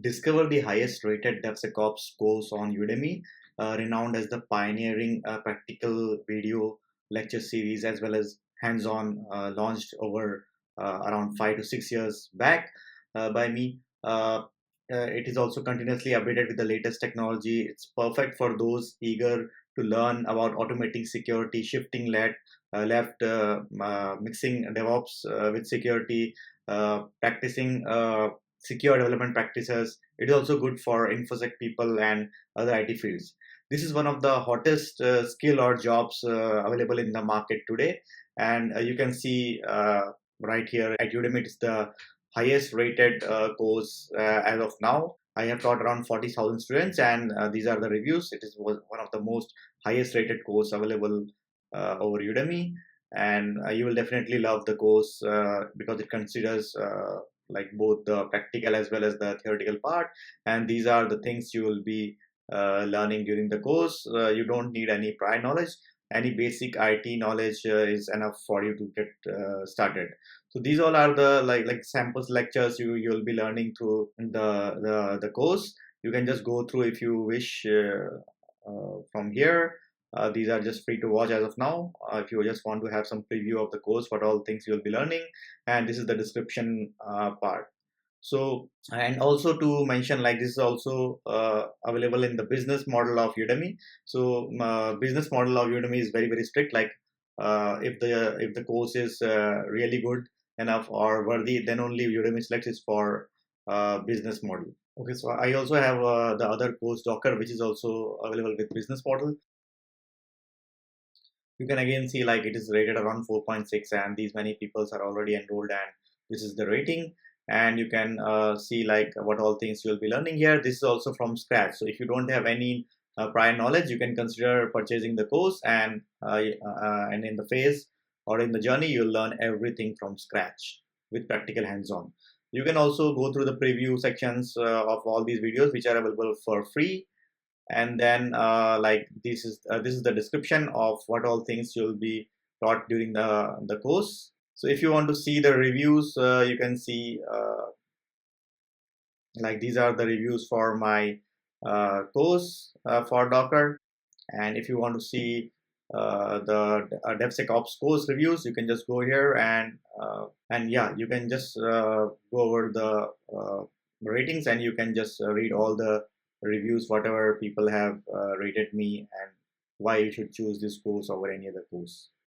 Discover the highest rated DevSecOps course on Udemy, renowned as the pioneering practical video lecture series as well as hands-on, launched over around 5 to 6 years back by me. It is also continuously updated with the latest technology. It's perfect for those eager to learn about automating security, shifting left, mixing DevOps with security, practicing secure development practices. It is also good for infosec people and other IT fields. This is one of the hottest skill or jobs available in the market today, and you can see right here at Udemy, it's the highest rated course as of now. I have taught around 40,000 students, and these are the reviews. It is one of the most highest rated course available over Udemy, and you will definitely love the course because it considers like both the practical as well as the theoretical part, and these are the things you will be learning during the course. You don't need any prior knowledge. Any basic IT knowledge is enough for you to get started. So these all are the like samples lectures you'll be learning through the course. You can just go through if you wish from here. These are just free to watch as of now. If you just want to have some preview of the course, what all things you'll be learning, and this is the description part. So, and also to mention, like this is also available in the business model of Udemy. So, business model of Udemy is very strict. Like, if the course is really good enough or worthy, then only Udemy selects is for business model. Okay, so I also have the other course Docker, which is also available with business model. You can again see like it is rated around 4.6, and these many people are already enrolled, and this is the rating. And you can see like what all things you will be learning here. This is also from scratch, so if you don't have any prior knowledge, you can consider purchasing the course, and in the phase or in the journey you'll learn everything from scratch with practical hands-on. You can also go through the preview sections of all these videos which are available for free, and then like this is the description of what all things you'll be taught during the course. So if you want to see the reviews, you can see like these are the reviews for my course for Docker. And if you want to see the DevSecOps course reviews, you can just go here, and yeah, you can just go over the ratings, and you can just read all the reviews, whatever people have rated me, and why you should choose this course over any other course.